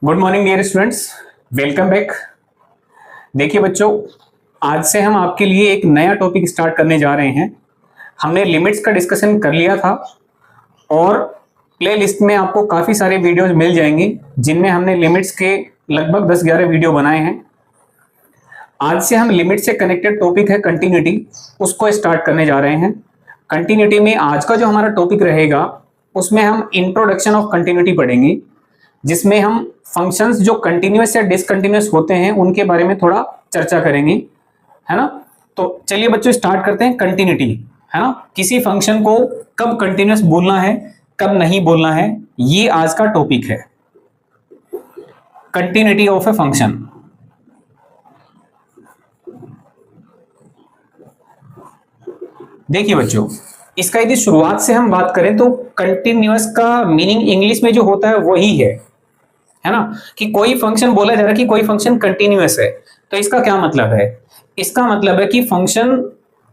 Good morning dear students, welcome back. देखिए बच्चों, आज से हम आपके लिए एक नया टॉपिक स्टार्ट करने जा रहे हैं। हमने लिमिट्स का डिस्कशन कर लिया था और प्ले लिस्ट में आपको काफ़ी सारे वीडियोज मिल जाएंगे जिनमें हमने लिमिट्स के लगभग 10-11 वीडियो बनाए हैं। आज से हम लिमिट से कनेक्टेड टॉपिक है कंटिन्यूटी, उसको स्टार्ट करने जा रहे हैं। कंटिन्यूटी में आज का जो हमारा टॉपिक रहेगा उसमें हम इंट्रोडक्शन ऑफ कंटिन्यूटी पढ़ेंगे, जिसमें हम फंक्शंस जो कंटिन्यूअस या डिसकंटिन्यूअस होते हैं उनके बारे में थोड़ा चर्चा करेंगे, है ना। तो चलिए बच्चों स्टार्ट करते हैं। कंटिन्यूटी, है ना, किसी फंक्शन को कब कंटिन्यूअस बोलना है कब नहीं बोलना है, ये आज का टॉपिक है। Continuity of a function. देखिए बच्चों, इसका यदि शुरुआत से हम बात करें तो कंटिन्यूअस का मीनिंग इंग्लिश में जो होता है वही है ना, कि कोई फंक्शन बोला जा रहा है कि कोई फंक्शन कंटिन्यूअस है। तो इसका क्या मतलब है? इसका मतलब है कि फंक्शन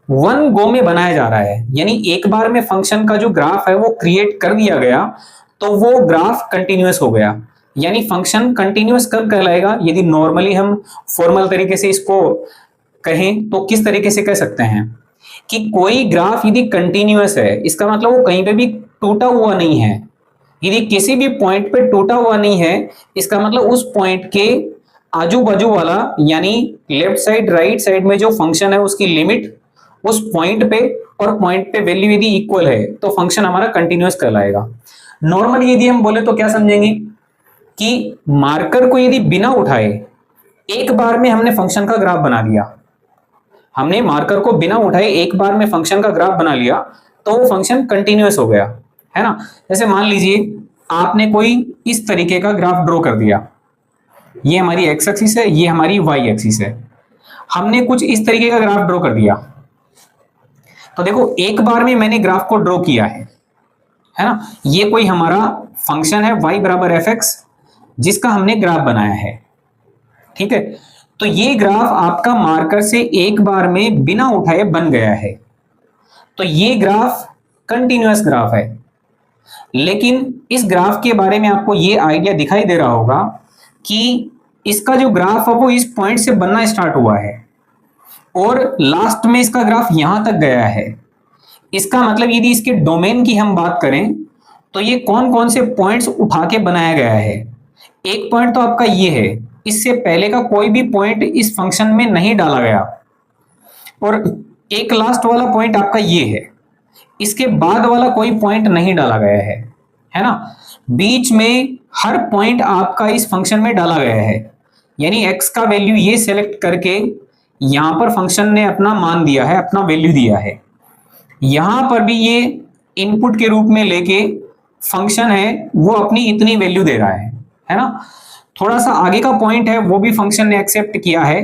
वन गो में बनाया जा रहा है, यानी एक बार में फंक्शन का जो ग्राफ है वो क्रिएट कर दिया गया तो वो ग्राफ कंटिन्यूअस हो गया। यानी फंक्शन कंटिन्यूअस कब कहलाएगा? यदि नॉर्मली हम फॉर्मल तरीके से इसको कहें तो किस तरीके से कह सकते हैं कि कोई ग्राफ यदि कंटिन्यूअस है, इसका मतलब वो कहीं पे भी टूटा हुआ नहीं है। यदि किसी भी पॉइंट पे टूटा हुआ नहीं है, इसका मतलब उस पॉइंट के आजू बाजू वाला यानी लेफ्ट साइड राइट साइड में जो फंक्शन है उसकी लिमिट उस पॉइंट पे और पॉइंट पे वैल्यू यदि इक्वल है तो फंक्शन हमारा कंटिन्यूअस कहलाएगा। नॉर्मली यदि हम बोले तो क्या समझेंगे कि मार्कर को यदि बिना उठाए एक बार में हमने फंक्शन का ग्राफ बना दिया, हमने मार्कर को बिना उठाए एक बार में फंक्शन का ग्राफ बना लिया तो वो फंक्शन कंटिन्यूअस हो गया, है ना। जैसे मान लीजिए आपने कोई इस तरीके का ग्राफ ड्रॉ कर दिया, ये हमारी एक्स एक्सिस है, ये हमारी वाई एक्सिस है। हमने कुछ इस तरीके का ग्राफ ड्रॉ कर दिया तो देखो एक बार में मैंने ग्राफ को ड्रॉ किया है ना। ये कोई हमारा फंक्शन है y बराबर एफ एक्स जिसका हमने ग्राफ बनाया है, ठीक है। तो ये ग्राफ आपका मार्कर से एक बार में बिना उठाए बन गया है, तो ये ग्राफ कंटिन्यूअस ग्राफ है। लेकिन इस ग्राफ के बारे में आपको ये आइडिया दिखाई दे रहा होगा कि इसका जो ग्राफ है वो इस पॉइंट से बनना स्टार्ट हुआ है और लास्ट में इसका ग्राफ यहां तक गया है। इसका मतलब यदि इसके डोमेन की हम बात करें तो ये कौन कौन से पॉइंट्स उठा के बनाया गया है। एक पॉइंट तो आपका ये है, इससे पहले का कोई भी पॉइंट इस फंक्शन में नहीं डाला गया, और एक लास्ट वाला पॉइंट आपका ये है, इसके बाद वाला कोई पॉइंट नहीं डाला गया है ना। बीच में हर पॉइंट आपका इस फंक्शन में डाला गया है, यानी x का वैल्यू ये सेलेक्ट करके यहां पर फंक्शन ने अपना मान दिया है, अपना वैल्यू दिया है। यहां पर भी ये इनपुट के रूप में लेके फंक्शन है वो अपनी इतनी वैल्यू दे रहा है ना। थोड़ा सा आगे का पॉइंट है वो भी फंक्शन ने एक्सेप्ट किया है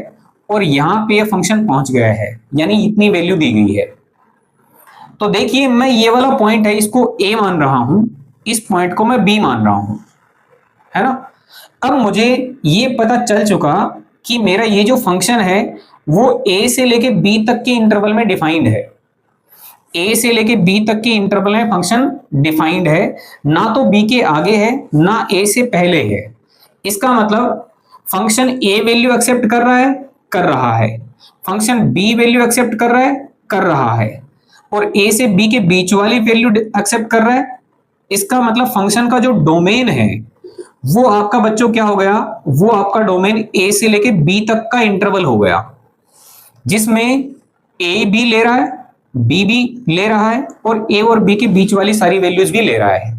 और यहां पे ये फंक्शन पहुंच गया है, यानी इतनी वैल्यू दी गई है। तो देखिए मैं ये वाला पॉइंट है इसको a मान रहा हूं, इस पॉइंट को मैं b मान रहा हूं, है ना। अब मुझे ये पता चल चुका कि मेरा ये जो फंक्शन है वो a से लेके b तक के इंटरवल में डिफाइंड है। a से लेके b तक के इंटरवल में फंक्शन डिफाइंड है, ना तो b के आगे है ना a से पहले है। इसका मतलब फंक्शन a वैल्यू एक्सेप्ट कर रहा है, फंक्शन b वैल्यू एक्सेप्ट कर रहा है और a से b के बीच वाली वैल्यू एक्सेप्ट कर रहा है। इसका मतलब फंक्शन का जो डोमेन है वो आपका बच्चों क्या हो गया? वो आपका डोमेन a से लेके b तक का इंटरवल हो गया, जिसमें a b ले रहा है, b भी ले रहा है और a और b के बीच वाली सारी वैल्यूज भी ले रहा है।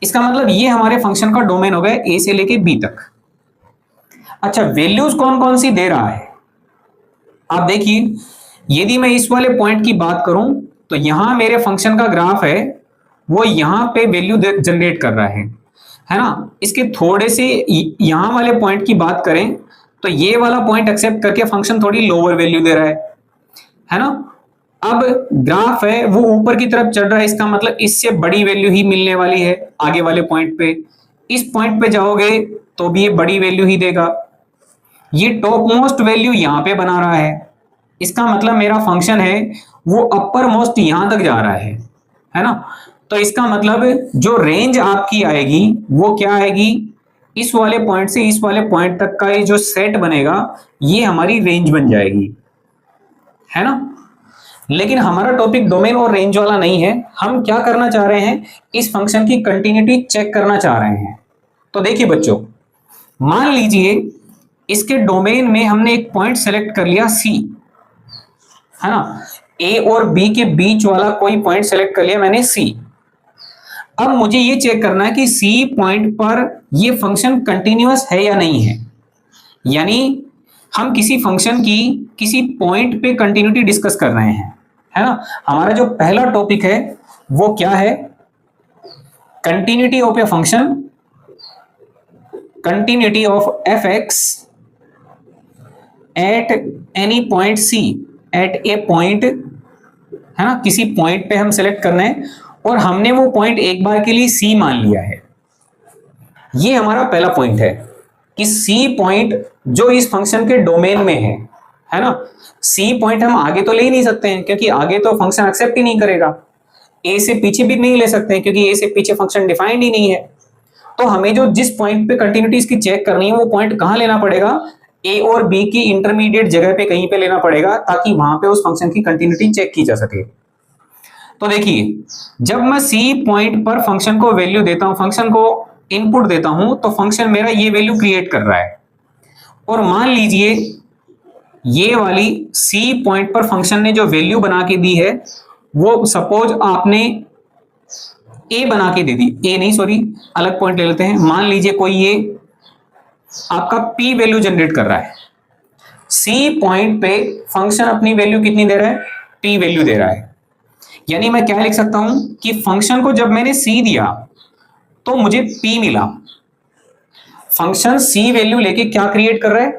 इसका मतलब ये हमारे फंक्शन का डोमेन हो गया a से लेके b तक। अच्छा, वैल्यूज कौन कौन सी दे रहा है? आप देखिए, यदि मैं इस वाले पॉइंट की बात करूं तो यहां मेरे फंक्शन का ग्राफ है वो यहां पे वैल्यू जनरेट कर रहा है ना। इसके थोड़े से यहां वाले पॉइंट की बात करें तो ये वाला पॉइंट एक्सेप्ट करके फंक्शन थोड़ी लोअर वैल्यू दे रहा है ना। अब ग्राफ है वो ऊपर की तरफ चढ़ रहा है, इसका मतलब इससे बड़ी वैल्यू ही मिलने वाली है आगे वाले पॉइंट पे। इस पॉइंट पे जाओगे तो भी ये बड़ी वैल्यू ही देगा। ये टॉप मोस्ट वैल्यू यहां पे बना रहा है, इसका मतलब मेरा फंक्शन है वो अपर मोस्ट यहां तक जा रहा है ना। तो इसका मतलब जो रेंज आपकी आएगी वो क्या आएगी? इस वाले पॉइंट से इस वाले पॉइंट तक का ये जो सेट बनेगा ये हमारी रेंज बन जाएगी, है ना। लेकिन हमारा टॉपिक डोमेन और रेंज वाला नहीं है, हम क्या करना चाह रहे हैं, इस फंक्शन की कंटिन्यूटी चेक करना चाह रहे हैं। तो देखिए बच्चों, मान लीजिए इसके डोमेन में हमने एक पॉइंट सेलेक्ट कर लिया सी, है ना, ए और बी के बीच वाला कोई पॉइंट सेलेक्ट कर लिया मैंने सी। अब मुझे ये चेक करना है कि सी पॉइंट पर ये फंक्शन कंटिन्यूअस है या नहीं है, यानी हम किसी फंक्शन की किसी पॉइंट पे कंटिन्यूटी डिस्कस कर रहे हैं, है ना। हमारा जो पहला टॉपिक है वो क्या है, continuity of a function, continuity of f x at any point c, at a point, है ना, किसी पॉइंट पे हम सेलेक्ट करना है और हमने वो पॉइंट एक बार के लिए सी मान लिया है। ये हमारा पहला पॉइंट है कि सी पॉइंट जो इस फंक्शन के डोमेन में है ना। सी पॉइंट हम आगे तो ले ही नहीं सकते हैं क्योंकि आगे तो फंक्शन एक्सेप्ट ही नहीं करेगा, ए से पीछे भी नहीं ले सकते हैं क्योंकि ए से पीछे फंक्शन डिफाइंड ही नहीं है। तो हमें जो जिस पॉइंट पे कंटिन्यूटी इसकी चेक करनी है वो पॉइंट कहां लेना पड़ेगा, ए और बी की इंटरमीडिएट जगह पे कहीं पे लेना पड़ेगा ताकि वहां पे उस फंक्शन की कंटिन्यूटी चेक की जा सके। तो देखिए, जब मैं सी पॉइंट पर फंक्शन को वैल्यू देता हूं, फंक्शन को इनपुट देता हूं, तो फंक्शन मेरा ये वैल्यू क्रिएट कर रहा है। और मान लीजिए ये वाली सी पॉइंट पर फंक्शन ने जो वैल्यू बना के दी है वो सपोज आपने ए बना के दे दी, ए नहीं सॉरी अलग पॉइंट ले लेते हैं। मान लीजिए कोई ये आपका पी वैल्यू जनरेट कर रहा है, सी पॉइंट पे फंक्शन अपनी वैल्यू कितनी दे रहा है, पी वैल्यू दे रहा है। यानी मैं क्या लिख सकता हूं कि फंक्शन को जब मैंने सी दिया तो मुझे पी मिला। फंक्शन सी वैल्यू लेके क्या क्रिएट कर रहा है,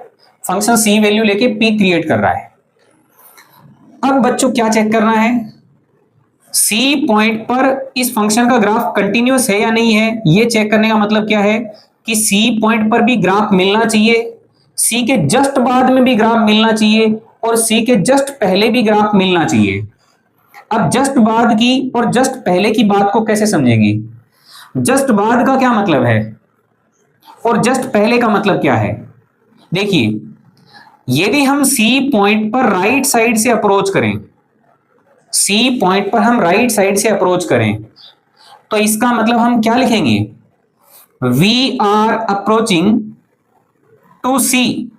फंक्शन सी वैल्यू लेके पी क्रिएट कर रहा है। अब बच्चों क्या चेक करना है, सी पॉइंट पर इस फंक्शन का ग्राफ कंटिन्यूअस है या नहीं है। ये चेक करने का मतलब क्या है कि सी पॉइंट पर भी ग्राफ मिलना चाहिए, सी के जस्ट बाद में भी ग्राफ मिलना चाहिए और सी के जस्ट पहले भी ग्राफ मिलना चाहिए। अब जस्ट बाद की और जस्ट पहले की बात को कैसे समझेंगे, जस्ट बाद का क्या मतलब है और जस्ट पहले का मतलब क्या है। देखिए, यदि हम सी पॉइंट पर राइट साइड से अप्रोच करें, सी पॉइंट पर हम राइट साइड से अप्रोच करें तो इसका मतलब हम क्या लिखेंगे, we are approaching to c,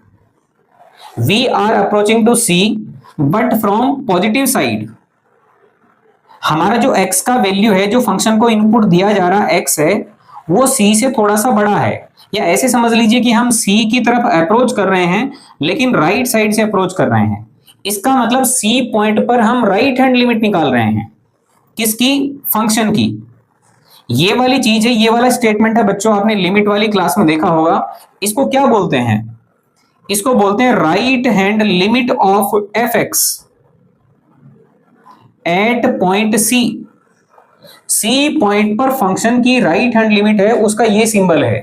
we are approaching to c but from positive side. हमारा जो x का वैल्यू है, जो फंक्शन को इनपुट दिया जा रहा x है, वो c से थोड़ा सा बड़ा है। या ऐसे समझ लीजिए कि हम c की तरफ अप्रोच कर रहे हैं लेकिन राइट साइड से अप्रोच कर रहे हैं। इसका मतलब c पॉइंट पर हम राइट हैंड लिमिट निकाल रहे हैं, किसकी, फंक्शन की। ये वाली चीज है, ये वाला स्टेटमेंट है बच्चों, आपने लिमिट वाली क्लास में देखा होगा। इसको क्या बोलते हैं, इसको बोलते हैं right hand limit of f x at point c. C point पर फंक्शन की राइट हैंड लिमिट है, उसका ये सिंबल है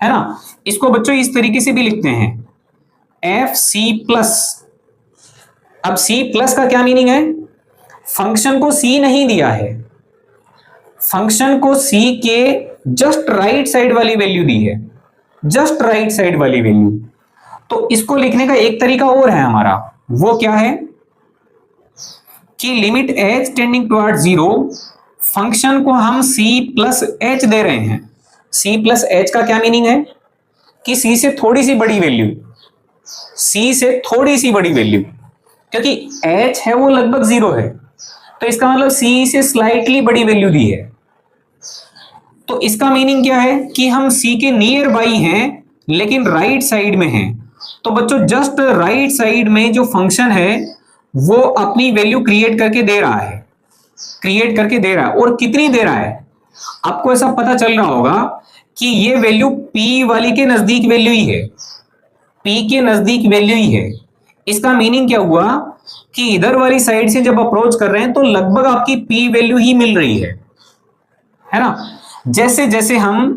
ना। इसको बच्चों इस तरीके से भी लिखते हैं, एफ सी प्लस। अब सी प्लस का क्या मीनिंग है, फंक्शन को सी नहीं दिया है, फंक्शन को सी के जस्ट राइट साइड वाली वैल्यू दी है, जस्ट राइट साइड वाली वैल्यू। तो इसको लिखने का एक तरीका और है हमारा, वो क्या है कि limit H tending toward zero, function को हम c प्लस एच दे रहे हैं। c प्लस एच का क्या मीनिंग है कि c से थोड़ी सी बड़ी वैल्यू, c से थोड़ी सी बड़ी वैल्यू, क्योंकि h है वो लगभग जीरो है, तो इसका मतलब c से स्लाइटली बड़ी वैल्यू दी है। तो इसका मीनिंग क्या है कि हम c के नियर बाई हैं लेकिन राइट साइड में हैं। तो बच्चों जस्ट राइट साइड में जो फंक्शन है वो अपनी वैल्यू क्रिएट करके दे रहा है, क्रिएट करके दे रहा है। और कितनी दे रहा है, आपको ऐसा पता चल रहा होगा कि ये वैल्यू p वाली के नजदीक वैल्यू ही है, p के नजदीक वैल्यू ही है। इसका मीनिंग क्या हुआ कि इधर वाली साइड से जब अप्रोच कर रहे हैं तो लगभग आपकी p वैल्यू ही मिल रही है ना। जैसे जैसे हम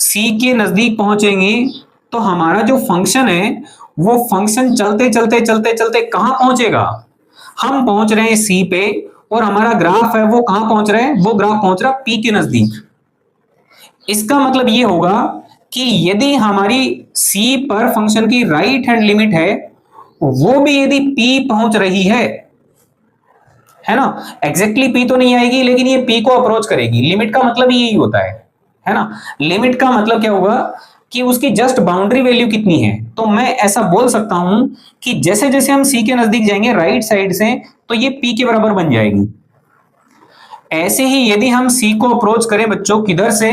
c के नजदीक पहुंचेंगे तो हमारा जो फंक्शन है वो फंक्शन चलते चलते चलते चलते कहां पहुंचेगा, हम पहुंच रहे हैं सी पे और हमारा ग्राफ है वो कहां पहुंच रहा है, वो ग्राफ पहुंच रहा है पी के नजदीक। इसका मतलब ये होगा कि यदि हमारी सी पर फंक्शन की राइट हैंड लिमिट है, वो भी यदि पी पहुंच रही है ना, एग्जैक्टली पी तो नहीं आएगी लेकिन ये पी को अप्रोच करेगी। लिमिट का मतलब यही होता है ना। लिमिट का मतलब क्या होगा कि उसकी जस्ट बाउंड्री वैल्यू कितनी है। तो मैं ऐसा बोल सकता हूं कि जैसे जैसे हम सी के नजदीक जाएंगे राइट साइड से, तो ये पी के बराबर बन जाएगी। ऐसे ही यदि हम सी को अप्रोच करें बच्चों किधर से,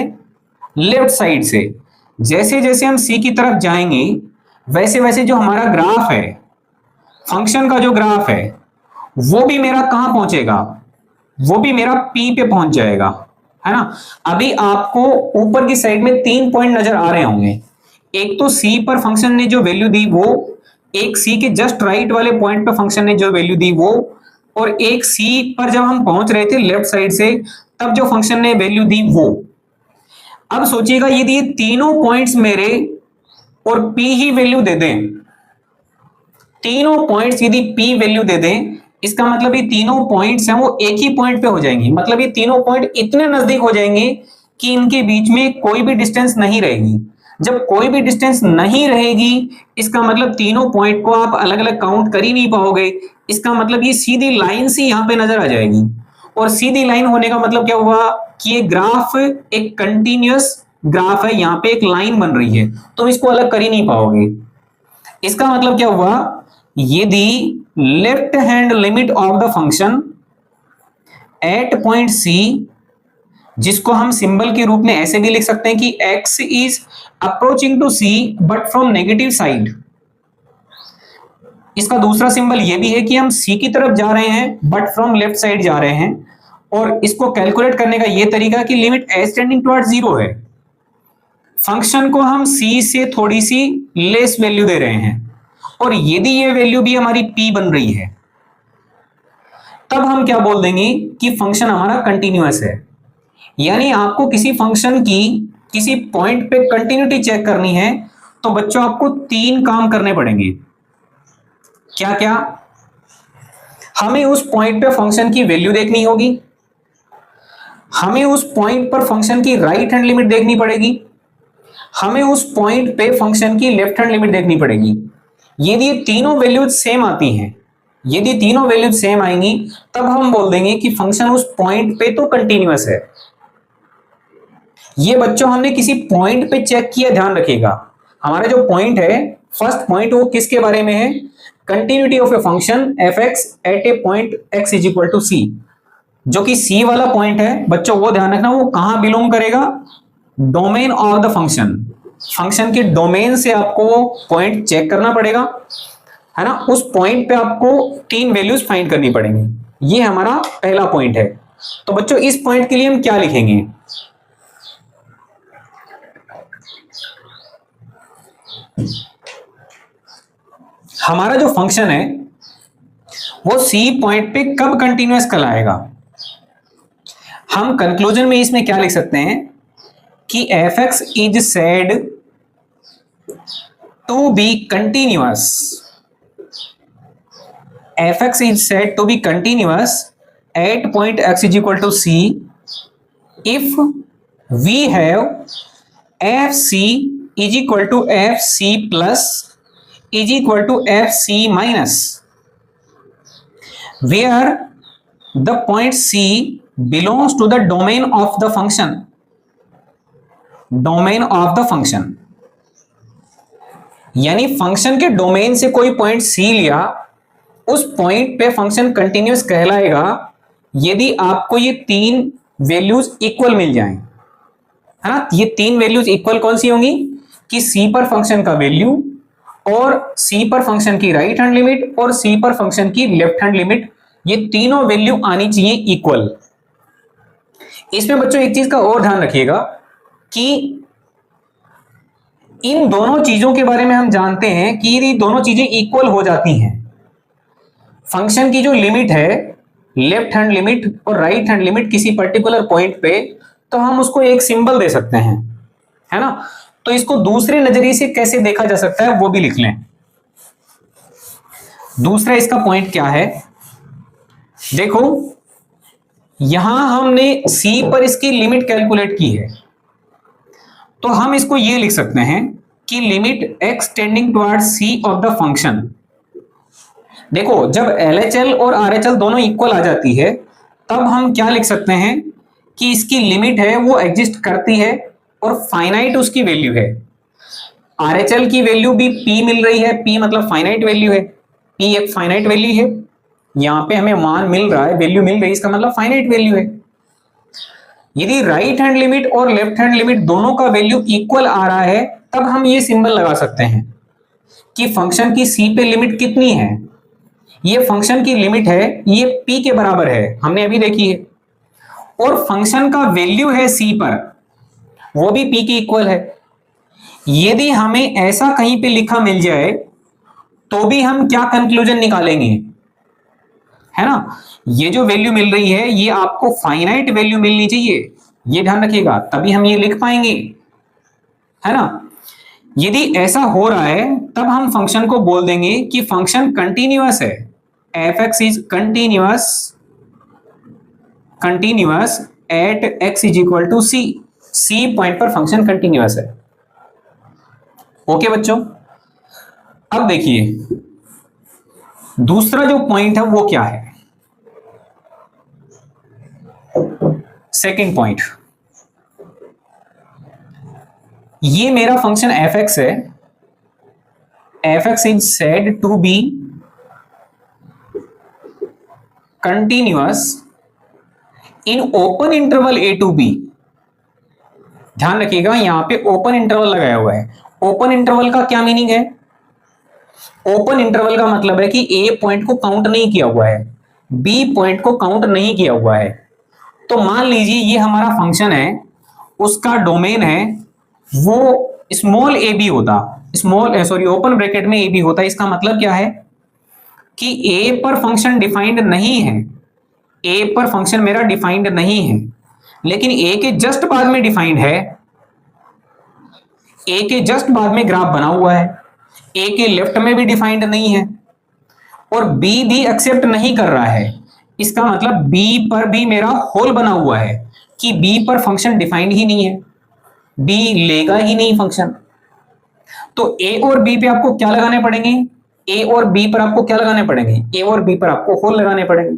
लेफ्ट साइड से, जैसे जैसे हम सी की तरफ जाएंगे वैसे वैसे जो हमारा ग्राफ है, फंक्शन का जो ग्राफ है, वो भी मेरा कहां पहुंचेगा, वो भी मेरा पी पे पहुंच जाएगा, है ना। अभी आपको ऊपर की साइड में 3 पॉइंट नजर आ रहे होंगे। एक तो सी पर फंक्शन ने जो वैल्यू दी वो, एक सी के जस्ट राइट वाले पॉइंट पर फंक्शन ने जो वैल्यू दी वो, और एक सी पर जब हम पहुंच रहे थे लेफ्ट साइड से तब जो फंक्शन ने वैल्यू दी वो। अब सोचिएगा यदि ये तीनों पॉइंट्स मेरे और पी ही वैल्यू दे दें, तीनों पॉइंट्स यदि पी वैल्यू दे दें, इसका मतलब ये तीनों पॉइंट्स हैं वो एक ही पॉइंट पे हो जाएंगी। मतलब ये तीनों पॉइंट इतने नजदीक हो जाएंगे कि इनके बीच में कोई भी डिस्टेंस नहीं रहेगी। जब कोई भी डिस्टेंस नहीं रहेगी, इसका मतलब तीनों पॉइंट को आप अलग अलग काउंट कर ही नहीं पाओगे। इसका मतलब ये सीधी लाइन सी यहां पे नजर आ जाएगी। और सीधी लाइन होने का मतलब क्या हुआ कि ये ग्राफ एक कंटिन्यूअस ग्राफ है, यहां पे एक लाइन बन रही है, तुम इसको अलग कर ही नहीं पाओगे। इसका मतलब क्या हुआ, यदि left hand limit of the function at point c, जिसको हम सिंबल के रूप में ऐसे भी लिख सकते हैं कि x is approaching to c but from negative side. इसका दूसरा सिंबल ये भी है कि हम c की तरफ जा रहे हैं बट फ्रॉम लेफ्ट साइड जा रहे हैं। और इसको कैलकुलेट करने का ये तरीका कि लिमिट एज टेंडिंग टुवर्ड्स 0 है, फंक्शन को हम c से थोड़ी सी लेस वैल्यू दे रहे हैं, और यदि ये वैल्यू भी हमारी p बन रही है, तब हम क्या बोल देंगे कि फंक्शन हमारा कंटिन्यूअस है। यानी आपको किसी फंक्शन की किसी पॉइंट पे कंटिन्यूटी चेक करनी है तो बच्चों आपको 3 काम करने पड़ेंगे। क्या क्या? हमें उस पॉइंट पे फंक्शन की वैल्यू देखनी होगी, हमें उस पॉइंट पर फंक्शन की राइट हैंड लिमिट देखनी पड़ेगी, हमें उस पॉइंट पे फंक्शन की लेफ्ट हैंड लिमिट देखनी पड़ेगी। यदि ये तीनों वैल्यूज सेम आती हैं, यदि तीनों वैल्यूज सेम आएंगी, तब हम बोल देंगे कि फंक्शन उस पॉइंट पे तो कंटिन्यूअस है। ये बच्चों हमने किसी पॉइंट पे चेक किया, ध्यान रखिएगा। हमारा जो पॉइंट है, फर्स्ट पॉइंट, वो किसके बारे में है, continuity of a function F x eight a point x is equal to सी। जो कि सी वाला पॉइंट है बच्चों, वो ध्यान रखना, वो कहां बिलोंग करेगा, domain of the function. Function के डोमेन से आपको पॉइंट चेक करना पड़ेगा, है ना। उस पॉइंट पे आपको 3 वैल्यूज फाइंड करनी पड़ेंगी। ये हमारा पहला पॉइंट है। तो बच्चों इस पॉइंट के लिए हम क्या लिखेंगे, हमारा जो फंक्शन है वो सी पॉइंट पे कब कंटिन्यूअस कहलाएगा। हम कंक्लूजन में इसमें क्या लिख सकते हैं कि f x is said to be continuous, f x is said to be continuous at point x is equal to c if we have f c is equal to f c plus is equal to fc minus, where the point c belongs to the domain of the function, domain of the function। यानी function के domain से कोई point c लिया, उस point पे function continuous कहलाएगा यदि आपको ये 3 वैल्यूज इक्वल मिल जाएं, है ना। ये 3 वैल्यूज इक्वल कौन सी होंगी कि c पर फंक्शन का वैल्यू, और C पर फंक्शन की राइट हैंड लिमिट, और C पर फंक्शन की लेफ्ट हैंड लिमिट, ये तीनों वैल्यू आनी चाहिए इक्वल। इसमें बच्चों एक चीज का और ध्यान रखिएगा कि इन दोनों चीजों के बारे में हम जानते हैं कि ये दोनों चीजें इक्वल हो जाती हैं। फंक्शन की जो लिमिट है, लेफ्ट हैंड लिमिट और राइट हैंड लिमिट किसी पर्टिकुलर पॉइंट पे, तो हम उसको एक सिंबल दे सकते हैं, है ना। तो इसको दूसरे नजरिए से कैसे देखा जा सकता है वो भी लिख लें। दूसरा इसका पॉइंट क्या है, देखो यहां हमने C पर इसकी लिमिट कैलकुलेट की है, तो हम इसको ये लिख सकते हैं कि limit x tending towards c of the function. देखो जब LHL और RHL दोनों इक्वल आ जाती है तब हम क्या लिख सकते हैं कि इसकी लिमिट है वो एग्जिस्ट करती है और फाइनाइट उसकी वैल्यू है। RHL की वैल्यू भी p मिल रही है, p मतलब फाइनाइट वैल्यू है, p एक फाइनाइट वैल्यू है, यहां पे हमें मान मिल रहा है, वैल्यू मिल रही है, इसका मतलब फाइनाइट वैल्यू है। यदि राइट हैंड लिमिट और लेफ्ट हैंड लिमिट दोनों का वैल्यू इक्वल आ रहा है तब हम ये सिंबल लगा सकते हैं कि फंक्शन की c पे लिमिट कितनी है। ये फंक्शन की लिमिट है, ये p के बराबर है, हमने अभी देखी है, और फंक्शन का वैल्यू है c पर, वो भी p के इक्वल है। यदि हमें ऐसा कहीं पे लिखा मिल जाए तो भी हम क्या कंक्लूजन निकालेंगे, है ना, ये जो वैल्यू मिल रही है ये आपको फाइनाइट वैल्यू मिलनी चाहिए, ये ध्यान रखिएगा, तभी हम ये लिख पाएंगे, है ना। यदि ऐसा हो रहा है तब हम फंक्शन को बोल देंगे कि फंक्शन कंटीन्यूअस है, f(x) is continuous at x is equal to c, c point पर फंक्शन कंटीन्यूअस है। ओके बच्चों, अब देखिए दूसरा जो पॉइंट है वो क्या है, सेकंड पॉइंट। ये मेरा फंक्शन f(x) है, f(x) is said to be continuous in open interval a to b। ध्यान रखिएगा यहां पे ओपन इंटरवल लगाया हुआ है। ओपन इंटरवल का क्या मीनिंग है? ओपन इंटरवल का मतलब है कि a पॉइंट को काउंट नहीं किया हुआ है, b पॉइंट को काउंट नहीं किया हुआ है। तो मान लीजिए ये हमारा फंक्शन है, उसका डोमेन है वो स्मॉल a b होता, ओपन ब्रैकेट में a b होता। इसका मतलब क्या है कि a पर फंक्शन डिफाइंड नहीं है, a पर फंक्शन मेरा डिफाइंड नहीं है, लेकिन a के जस्ट बाद में डिफाइंड है, a के जस्ट बाद में ग्राफ बना हुआ है, a के लेफ्ट में भी डिफाइंड नहीं है और b भी एक्सेप्ट नहीं कर रहा है। इसका मतलब b पर भी मेरा होल बना हुआ है कि b पर फंक्शन डिफाइंड ही नहीं है, b लेगा ही नहीं फंक्शन। तो a और b पे आपको क्या लगाने पड़ेंगे? a और b पर आपको क्या लगाने पड़ेंगे? a और b पर आपको होल लगाने पड़ेंगे,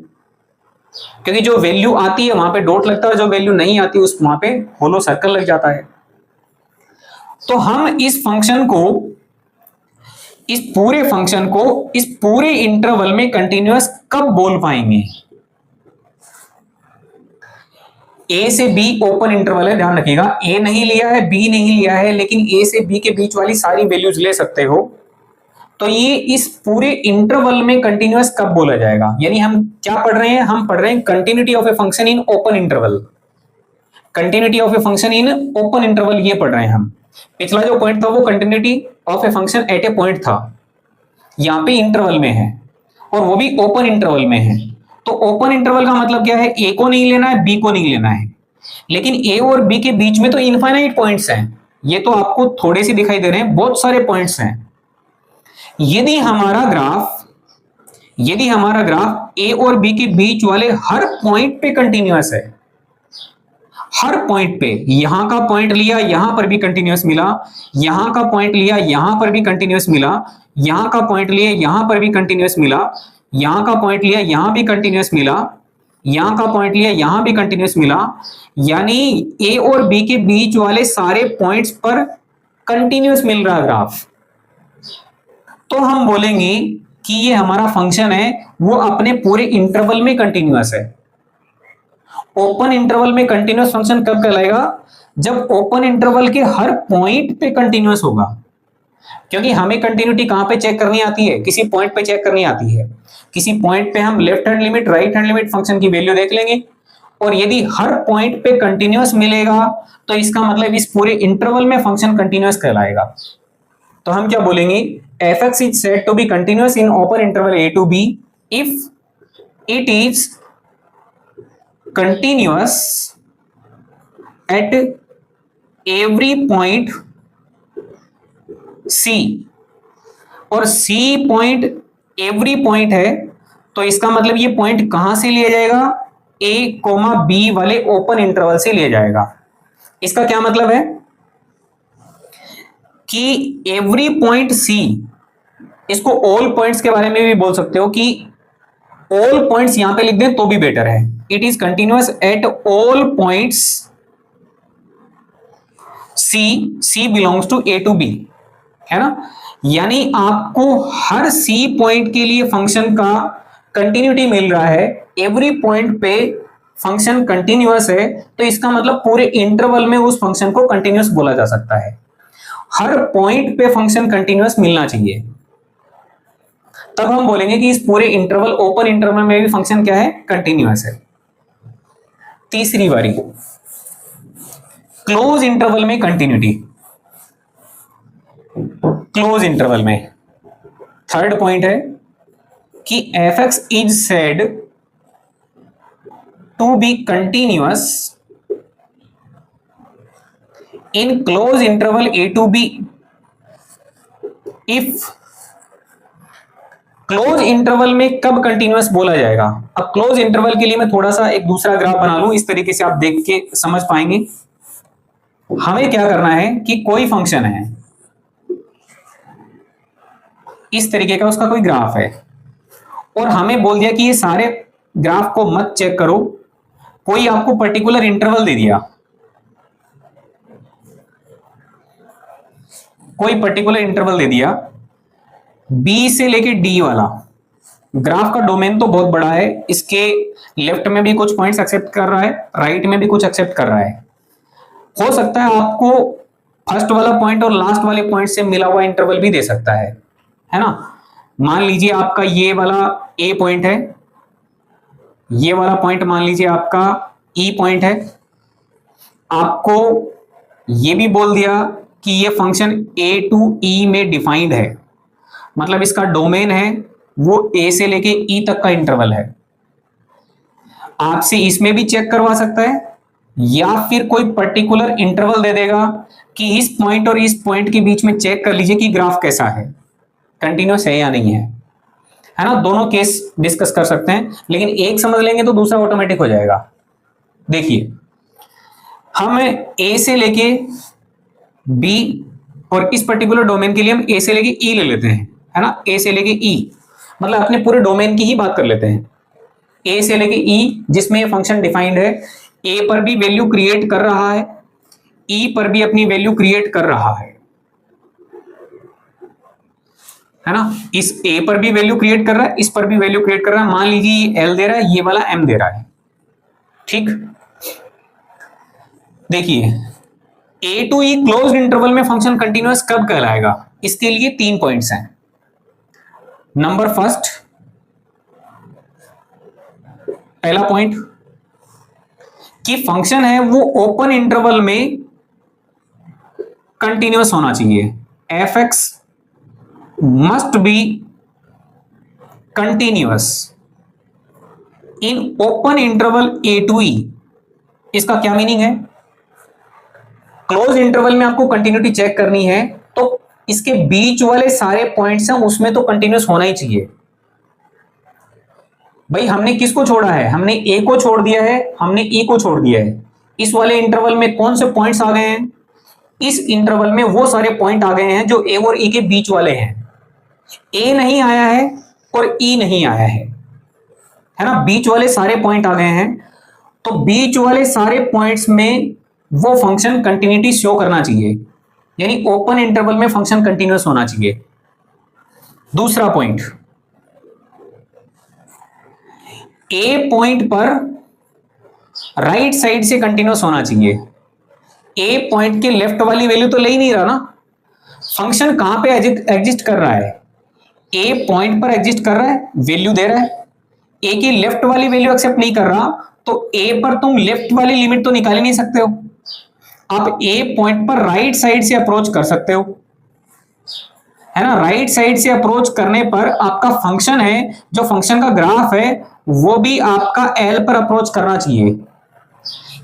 क्योंकि जो वैल्यू आती है वहां पे डॉट लगता है, जो वैल्यू नहीं आती उस वहां पे होलो सर्कल लग जाता है। तो हम इस फंक्शन को, इस पूरे इंटरवल में कंटिन्यूअस कब बोल पाएंगे? a से b ओपन इंटरवल है, ध्यान रखिएगा, a नहीं लिया है, b नहीं लिया है, लेकिन a से b के बीच वाली सारी वैल्यूज ले सकते हो। तो ये इस पूरे इंटरवल में कंटिन्यूअस कब बोला जाएगा? यानी हम क्या पढ़ रहे हैं? हम पढ़ रहे हैं continuity of a function in open interval. Continuity of a function in open interval ये पढ़ रहे हैं हम। पिछला जो पॉइंट था वो continuity of a function at a point था, यहाँ पे इंटरवल में है और वो भी ओपन इंटरवल में है। तो ओपन इंटरवल का मतलब क्या है? ए को नहीं लेना है, बी को नहीं लेना है, लेकिन ए और बी के बीच में तो इनफाइनाइट पॉइंट्स हैं। ये तो आपको थोड़े से दिखाई दे रहे हैं, बहुत सारे पॉइंट्स हैं। यदि हमारा ग्राफ ए और बी के बीच वाले हर पॉइंट पे कंटिन्यूअस है, हर पॉइंट पे, यहां का पॉइंट लिया यहां पर भी कंटिन्यूअस मिला, यहां का पॉइंट लिया यहां पर भी कंटिन्यूअस मिला, यहां का पॉइंट लिया यहां पर भी कंटिन्यूअस मिला, यहां का पॉइंट लिया यहां भी कंटिन्यूअस मिला, यहां का पॉइंट लिया यहां भी कंटिन्यूअस मिला, यानी ए और बी के बीच वाले सारे पॉइंट्स पर कंटिन्यूअस मिल रहा ग्राफ। तो हम बोलेंगे कि ये हमारा फंक्शन है वो अपने पूरे इंटरवल में कंटिन्यूअस है। ओपन इंटरवल में कंटिन्यूअस फंक्शन कब कहलाएगा? जब ओपन इंटरवल के हर पॉइंट पे कंटिन्यूअस होगा, क्योंकि हमें कंटिन्यूटी कहां पे चेक करनी आती है? किसी पॉइंट पे चेक करनी आती है। किसी पॉइंट पे हम left hand limit, right hand limit function की वैल्यू देख लेंगे और यदि हर पॉइंट पे कंटिन्यूअस मिलेगा तो इसका मतलब इस पूरे इंटरवल में फंक्शन कंटिन्यूअस कहलाएगा। तो हम क्या बोलेंगे? f(x) is said to be continuous in open interval a to b if it is continuous at every point c, और c पॉइंट एवरी पॉइंट है तो इसका मतलब ये पॉइंट कहां से लिया जाएगा? a, b वाले ओपन इंटरवल से लिया जाएगा। इसका क्या मतलब है? कि एवरी पॉइंट सी, इसको ऑल पॉइंट्स के बारे में भी बोल सकते हो कि ऑल पॉइंट्स यहां पे लिख दें तो भी बेटर है। It is continuous at all points c belongs to a to b, है ना। यानी आपको हर सी पॉइंट के लिए फंक्शन का कंटिन्यूटी मिल रहा है, एवरी पॉइंट पे फंक्शन कंटिन्यूअस है, तो इसका मतलब पूरे इंटरवल में उस फंक्शन को कंटिन्यूअस बोला जा सकता है। हर पॉइंट पे फंक्शन कंटिन्यूअस मिलना चाहिए, तब हम बोलेंगे कि इस पूरे इंटरवल, ओपन इंटरवल में भी फंक्शन क्या है, कंटिन्यूअस है। तीसरी बारी, क्लोज इंटरवल में कंटिन्यूटी। क्लोज इंटरवल में थर्ड पॉइंट है कि f x is said to be continuous in close interval a to b if. Close interval में कब कंटिन्यूअस बोला जाएगा? अब क्लोज इंटरवल के लिए मैं थोड़ा सा एक दूसरा ग्राफ बना लूं, इस तरीके से आप देख के समझ पाएंगे। हमें क्या करना है कि कोई फंक्शन है, इस तरीके का उसका कोई ग्राफ है, और हमें बोल दिया कि ये सारे ग्राफ को मत चेक करो, कोई आपको पर्टिकुलर इंटरवल दे दिया, कोई पर्टिकुलर इंटरवल दे दिया बी से लेके डी वाला। ग्राफ का डोमेन तो बहुत बड़ा है, इसके लेफ्ट में भी कुछ पॉइंट्स एक्सेप्ट कर रहा है, राइट में भी कुछ एक्सेप्ट कर रहा है। हो सकता है आपको फर्स्ट वाला पॉइंट और लास्ट वाले पॉइंट से मिला हुआ इंटरवल भी दे सकता है ना। मान लीजिए आपका ये वाला ए पॉइंट है, ये वाला पॉइंट मान लीजिए आपका ई पॉइंट है। आपको ये भी बोल दिया कि ये फंक्शन ए टू ई में डिफाइंड है, मतलब इसका डोमेन है वो ए से लेके ई तक का इंटरवल है। आपसे इसमें भी चेक करवा सकता है, या फिर कोई पर्टिकुलर इंटरवल दे देगा कि इस पॉइंट और इस पॉइंट के बीच में चेक कर लीजिए कि ग्राफ कैसा है, कंटिन्यूअस है या नहीं है ना। दोनों केस डिस्कस कर सकते हैं, लेकिन एक समझ लेंगे तो दूसरा ऑटोमेटिक हो जाएगा। देखिए, हम ए से लेके बी, और इस पर्टिकुलर डोमेन के लिए हम ए से लेके ई ले लेते हैं, है ना। ए से लेके ई मतलब अपने पूरे डोमेन की ही बात कर लेते हैं। ए से लेके ई जिसमें ये फंक्शन डिफाइंड है, ए पर भी वैल्यू क्रिएट कर रहा है, ई पर भी अपनी वैल्यू क्रिएट कर रहा है ना। इस ए पर भी वैल्यू क्रिएट कर रहा है, इस पर भी वैल्यू क्रिएट कर रहा है। मान लीजिए ये एल दे रहा है, ये वाला एम दे रहा है, ठीक। देखिए, a to e close interval में फंक्शन कंटिन्यूअस कब कहलाएगा? इसके लिए 3 पॉइंट्स हैं। नंबर फर्स्ट, पहला पॉइंट कि फंक्शन है वो ओपन इंटरवल में कंटिन्यूअस होना चाहिए। F x must be continuous in open interval a to e. इसका क्या मीनिंग है? क्लोज इंटरवल में आपको कंटिन्यूटी चेक करनी है, तो इसके बीच वाले सारे पॉइंट्स हैं उसमें तो कंटिन्यूअस होना ही चाहिए। भाई हमने किसको छोड़ा है? हमने ए को छोड़ दिया है, हमने ई को छोड़ दिया है। इस वाले इंटरवल में कौन से पॉइंट्स आ गए हैं? इस इंटरवल में वो सारे पॉइंट आ गए हैं जो ए और ई के बीच वाले हैं। ए नहीं आया है और ई नहीं आया है ना। बीच वाले सारे पॉइंट आ गए हैं, तो बीच वाले सारे पॉइंट्स में वो फंक्शन कंटिन्यूटी शो करना चाहिए, यानी ओपन इंटरवल में फंक्शन कंटिन्यूअस होना चाहिए। दूसरा पॉइंट, ए पॉइंट पर राइट साइड से कंटिन्यूअस होना चाहिए। ए पॉइंट के लेफ्ट वाली वैल्यू तो ले ही नहीं रहा ना, फंक्शन कहां पे एग्जिस्ट कर रहा है? ए पॉइंट पर एग्जिस्ट कर रहा है, वैल्यू दे रहा है। ए की लेफ्ट वाली वैल्यू एक्सेप्ट नहीं कर रहा, तो ए पर तुम लेफ्ट वाली लिमिट तो निकाल ही नहीं सकते हो। आप ए पॉइंट पर राइट साइड से अप्रोच कर सकते हो, है ना। राइट साइड से अप्रोच करने पर आपका फंक्शन है, जो फंक्शन का ग्राफ है, वो भी आपका एल पर अप्रोच करना चाहिए।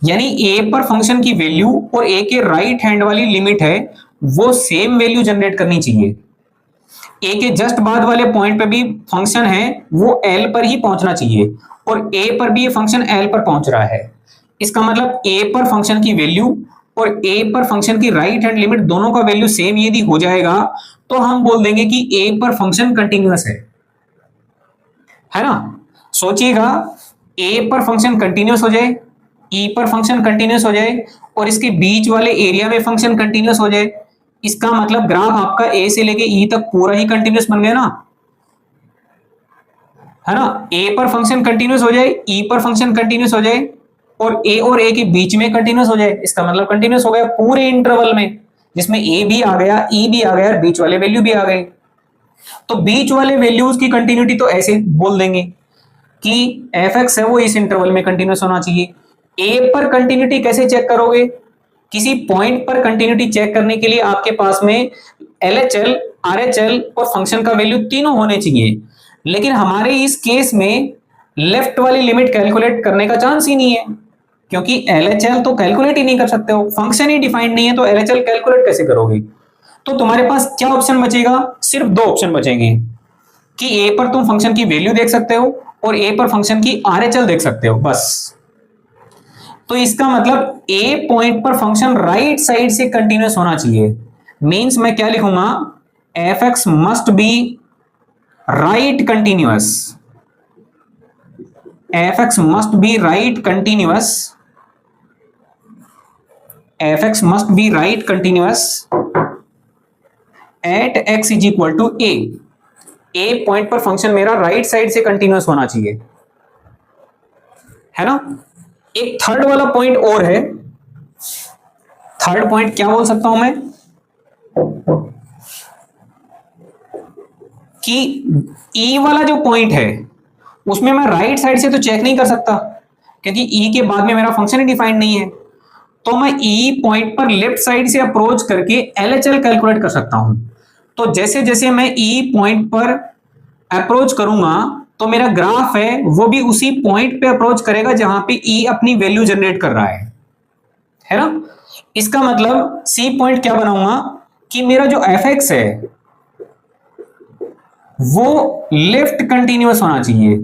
यानी ए पर फंक्शन की वैल्यू और ए के राइट हैंड वाली लिमिट है, वो सेम वैल्यू जनरेट करनी चाहिए। ए के जस्ट बाद वाले पॉइंट पे भी फंक्शन है वो एल पर ही पहुंचना चाहिए, और ए पर भी ये फंक्शन एल पर पहुंच रहा है। इसका मतलब ए पर फंक्शन की वैल्यू और ए पर फंक्शन की राइट हैंड लिमिट दोनों का वैल्यू सेम यदि हो जाएगा तो हम बोल देंगे कि ए पर फंक्शन कंटिन्यूअस है ना। सोचिएगा, ए पर फंक्शन कंटिन्यूअस हो जाए, ई पर फंक्शन कंटिन्यूअस हो जाए और इसके बीच वाले एरिया में फंक्शन कंटिन्यूअस हो जाए, इसका मतलब ग्राफ आपका ए से लेके ई तक पूरा ही कंटिन्यूअस बन गया ना, है ना। ए पर फंक्शन कंटिन्यूअस हो जाए, ई पर फंक्शन कंटिन्यूअस हो जाए और ए के बीच में कंटिन्यूअस हो जाए, इसका मतलब कंटिन्यूअस हो गया पूरे इंटरवल में, जिसमें ए भी आ गया, ई भी आ गया, बीच वाले वैल्यू भी आ गए। तो बीच वाले वैल्यूज की कंटिन्यूटी तो ऐसे बोल देंगे कि एफ एक्स है वो इस इंटरवल में कंटिन्यूअस होना चाहिए। ए पर कंटिन्यूटी कैसे चेक करोगे? किसी पॉइंट पर कंटिन्यूटी चेक करने के लिए आपके पास में LHL, RHL और फंक्शन का वैल्यू तीनों होने चाहिए, लेकिन हमारे इस केस में लेफ्ट वाली लिमिट कैलकुलेट करने का चांस ही नहीं है, क्योंकि LHL तो कैलकुलेट ही नहीं कर सकते हो, फंक्शन ही डिफाइंड नहीं है, तो LHL कैलकुलेट कैसे करोगे? तो तुम्हारे पास क्या ऑप्शन बचेगा? सिर्फ दो ऑप्शन बचेंगे कि ए पर तुम फंक्शन की वैल्यू देख सकते हो और ए पर फंक्शन की RHL देख सकते हो, बस। तो इसका मतलब ए पॉइंट पर फंक्शन राइट साइड से कंटिन्यूअस होना चाहिए। मींस मैं क्या लिखूंगा? F x must be right continuous, f x must be right continuous, f x must be right continuous at x is equal to a. A point पर function मेरा right side से continuous होना चाहिए, है ना। एक थर्ड वाला point और है। थर्ड पॉइंट क्या बोल सकता हूं मैं? कि ई वाला जो पॉइंट है उसमें मैं राइट साइड से तो चेक नहीं कर सकता, क्योंकि ई के बाद में मेरा फंक्शन ही डिफाइंड नहीं है। तो मैं ई पॉइंट पर लेफ्ट साइड से अप्रोच करके LHL कैलकुलेट कर सकता हूं। तो जैसे जैसे मैं ई पॉइंट पर अप्रोच करूंगा तो मेरा ग्राफ है वो भी उसी पॉइंट पे अप्रोच करेगा जहां पे ई अपनी वैल्यू जनरेट कर रहा है ना। इसका मतलब सी पॉइंट क्या बनाऊंगा कि मेरा जो एफ एक्स है वो लेफ्ट कंटिन्यूअस होना चाहिए।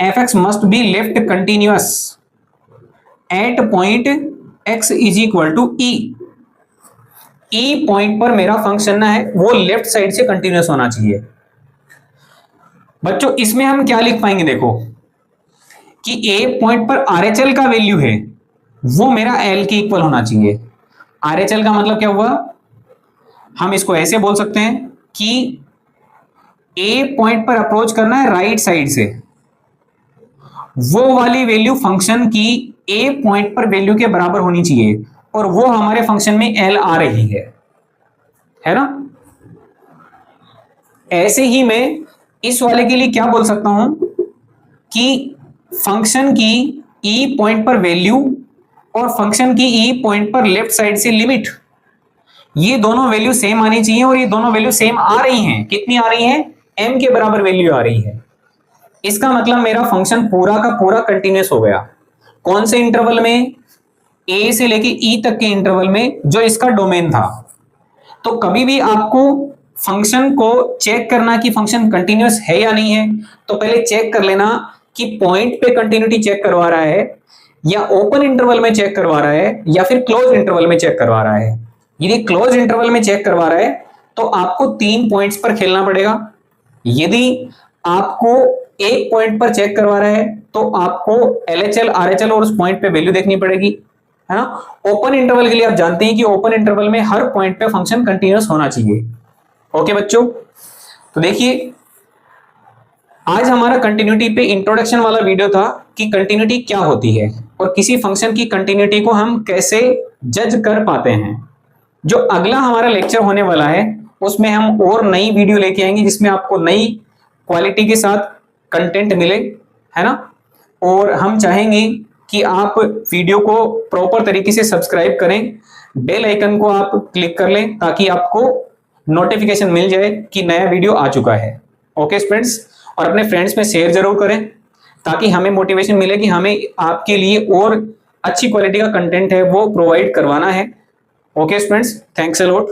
F x must be left continuous at point x is equal to e. E point पर मेरा फंक्शन है वो लेफ्ट साइड से कंटिन्यूअस होना चाहिए। बच्चों इसमें हम क्या लिख पाएंगे? देखो कि ए पॉइंट पर RHL का वैल्यू है वो मेरा L के इक्वल होना चाहिए। RHL का मतलब क्या हुआ? हम इसको ऐसे बोल सकते हैं कि ए पॉइंट पर अप्रोच करना है राइट साइड से, वो वाली वैल्यू फंक्शन की ए पॉइंट पर वैल्यू के बराबर होनी चाहिए और वो हमारे फंक्शन में L आ रही है ना। ऐसे ही मैं इस वाले के लिए क्या बोल सकता हूं कि फंक्शन की ई पॉइंट पर वैल्यू और फंक्शन की ई पॉइंट पर लेफ्ट साइड से लिमिट, ये दोनों वैल्यू सेम आनी चाहिए और ये दोनों वैल्यू सेम आ रही हैं। कितनी आ रही हैं? m के बराबर वैल्यू आ रही है। इसका मतलब मेरा फंक्शन पूरा का पूरा कंटिन्यूअस हो गया। कौन से इंटरवल में? a से लेके e तक के इंटरवल में, जो इसका डोमेन था। तो कभी भी आपको फंक्शन को चेक करना कि फंक्शन कंटिन्यूअस है या नहीं है, तो पहले चेक कर लेना कि पॉइंट पे कंटिन्यूटी चेक करवा रहा है या ओपन इंटरवल में चेक करवा रहा है या फिर क्लोज इंटरवल में चेक करवा रहा है। यदि क्लोज इंटरवल में चेक करवा रहा है तो आपको 3 पॉइंट्स पर खेलना पड़ेगा। यदि आपको एक पॉइंट पर चेक करवा रहा है तो आपको LHL, RHL और उस पॉइंट पे वैल्यू देखनी पड़ेगी, है ना। ओपन इंटरवल के लिए आप जानते हैं कि ओपन इंटरवल में हर पॉइंट पे फंक्शन कंटिन्यूअस होना चाहिए। ओके बच्चों, तो देखिए आज हमारा कंटिन्यूटी पे इंट्रोडक्शन वाला वीडियो था कि कंटिन्यूटी क्या होती है और किसी फंक्शन की कंटिन्यूटी को हम कैसे जज कर पाते हैं। जो अगला हमारा लेक्चर होने वाला है उसमें हम और नई वीडियो लेके आएंगे जिसमें आपको नई क्वालिटी के साथ कंटेंट मिले, है ना। और हम चाहेंगे कि आप वीडियो को प्रॉपर तरीके से सब्सक्राइब करें, बेल आइकन को आप क्लिक कर लें ताकि आपको नोटिफिकेशन मिल जाए कि नया वीडियो आ चुका है। ओके फ्रेंड्स, और अपने फ्रेंड्स में शेयर जरूर करें ताकि हमें मोटिवेशन मिले कि हमें आपके लिए और अच्छी क्वालिटी का कंटेंट है वो प्रोवाइड करवाना है। Okay friends, thanks a lot.